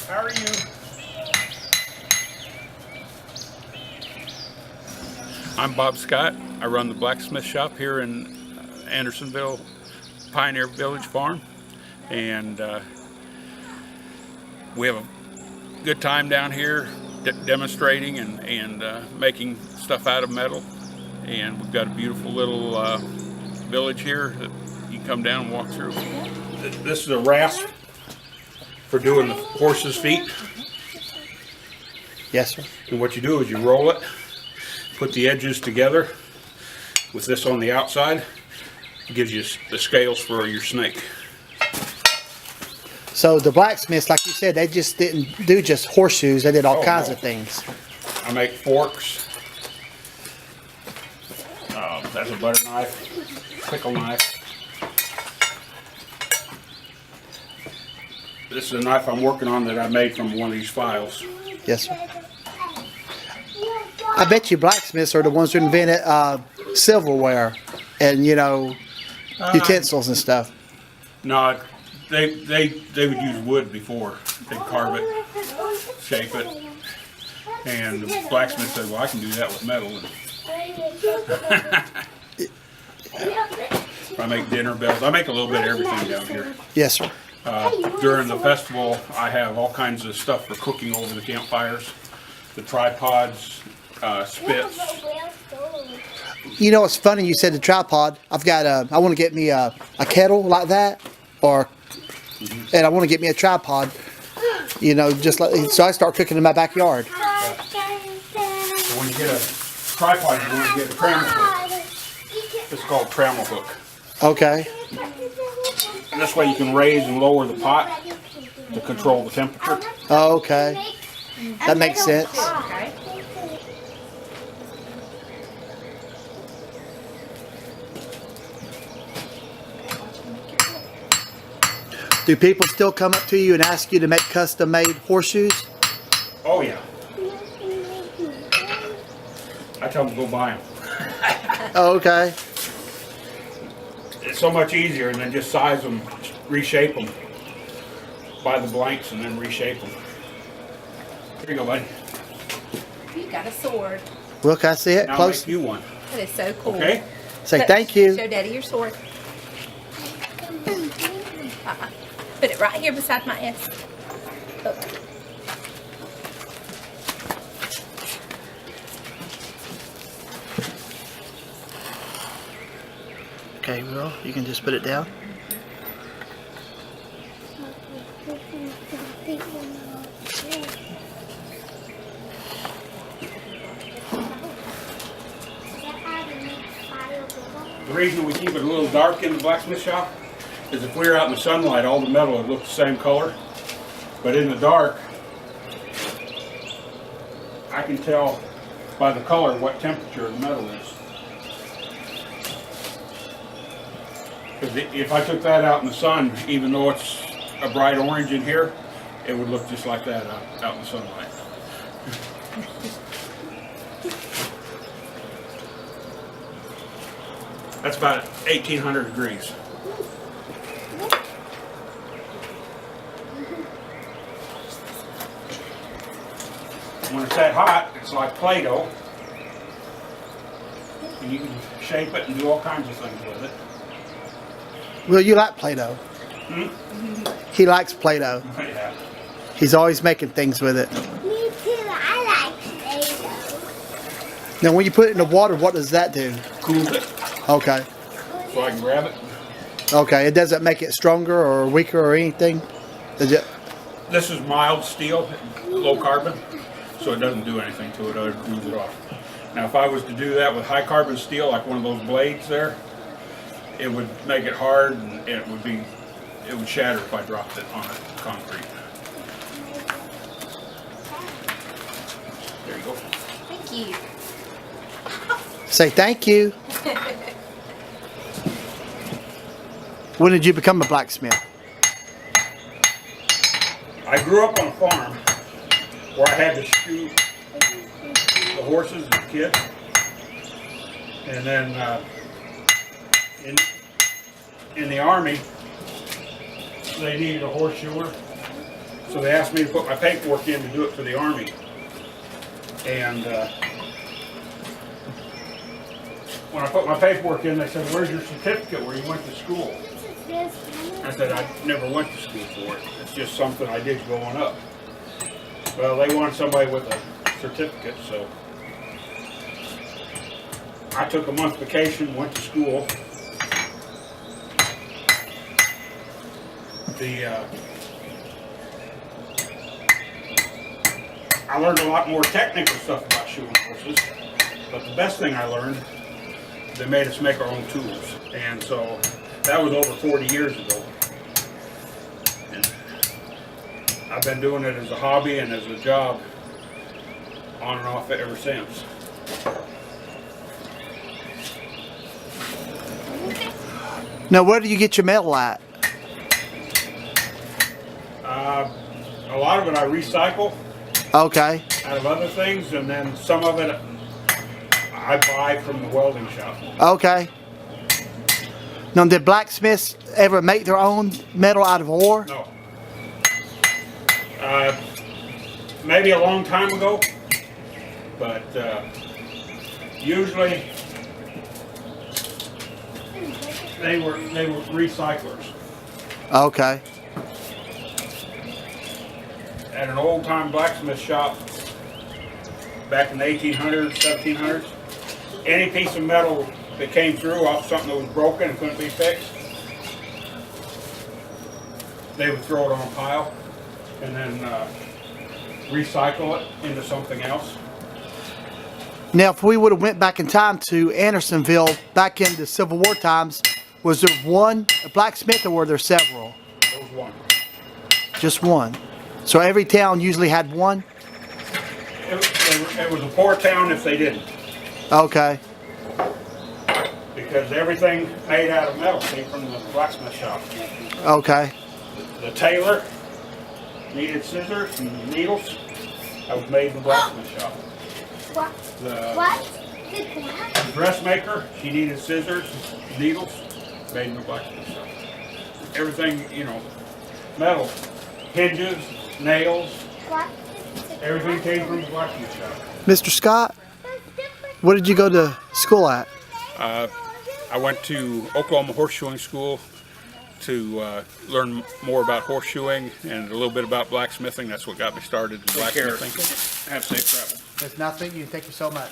How are you? I'm Bob Scott. I run the blacksmith shop here in Andersonville, Pioneer Village Farm, and we have a good time down here demonstrating and making stuff out of metal. And we've got a beautiful little village here that you can come down and walk through. This is a rasp for doing the horse's feet. Yes, sir. And what you do is you roll it, put the edges together with this on the outside. It gives you the scales for your snake. So the blacksmiths, like you said, they just didn't do just horseshoes. They did all kinds of things. I make forks. That's a butter knife, pickle knife. This is a knife I'm working on that I made from one of these files. Yes, sir. I bet you blacksmiths are the ones who invented silverware and, you know, utensils and stuff. No, they would use wood before. They'd carve it, shape it, and the blacksmith said, "Well, I can do that with metal." I make dinner bells. I make a little bit of everything down here. Yes, sir. During the festival, I have all kinds of stuff for cooking over the campfires. The tripods, spits. You know, it's funny you said the tripod. I've got I want to get me a kettle like that, and I want to get me a tripod. You know, just like so I start cooking in my backyard. So when you get a tripod, you want to get a trammel hook. It's called trammel hook. Okay. And this way you can raise and lower the pot to control the temperature. Oh, okay. That makes sense. Do people still come up to you and ask you to make custom-made horseshoes? Oh yeah. I tell them to go buy them. Oh, okay. It's so much easier, and then just size them, reshape them, buy the blanks, and then reshape them. Here you go, buddy. You got a sword. Well, can I see it Now close? make you one. That is so cool. Okay. Say thank you. Show Daddy your sword. Put it right here beside my S. Look. Okay, well, you can just put it down. The reason we keep it a little dark in the blacksmith shop is if we were out in the sunlight, all the metal would look the same color. But in the dark, I can tell by the color what temperature the metal is. Because if I took that out in the sun, even though it's a bright orange in here, it would look just like that out in the sunlight. That's about 1800 degrees. When it's that hot, it's like Play-Doh. And you can shape it and do all kinds of things with it. Well, you like Play-Doh. Hmm? He likes Play-Doh. Yeah. He's always making things with it. Me too, I like Play-Doh. Now, when you put it in the water, what does that do? Cools it Okay. so I can grab it. Okay, it doesn't make it stronger or weaker or anything? Is it? This is mild steel, low carbon, so it doesn't do anything to it other than cools it off. Now if I was to do that with high carbon steel, like one of those blades there, it would make it hard, and it would shatter if I dropped it on the concrete. There you go. Thank you. Say thank you. When did you become a blacksmith? I grew up on a farm where I had to shoot the horses as a kid. And then in the Army, they needed a horseshoer. So they asked me to put my paperwork in to do it for the Army. And when I put my paperwork in, they said, "Where's your certificate where you went to school?" I said, "I never went to school for it. It's just something I did growing up." Well, they wanted somebody with a certificate, so I took a month vacation, went to school. I learned a lot more technical stuff about shooting horses, but the best thing I learned, they made us make our own tools. And so that was over 40 years ago. And I've been doing it as a hobby and as a job on and off ever since. Now, where do you get your metal at? A lot of it I recycle Okay. out of other things, and then some of it I buy from the welding shop. Okay. Now, did blacksmiths ever make their own metal out of ore? No. Maybe a long time ago, but usually they were recyclers. Okay. At an old-time blacksmith shop back in the 1800s, 1700s, any piece of metal that came through off something that was broken and couldn't be fixed, they would throw it on a pile and then recycle it into something else. Now, if we would have went back in time to Andersonville back in the Civil War times, was there one blacksmith or were there several? There was one. Just one. So every town usually had one? It was a poor town if they didn't, Okay. because everything made out of metal came from the blacksmith shop. Okay. The tailor needed scissors and needles. That was made in the blacksmith shop. What? The What? dressmaker, she needed scissors, needles, made in the blacksmith shop. Everything, metal, hinges, nails, What? everything came from the blacksmith shop. Mr. Scott, what did you go to school at? I went to Oklahoma Horseshoeing School to learn more about horseshoeing and a little bit about blacksmithing. That's what got me started in blacksmithing. Have safe travel. There's nothing. Thank you so much.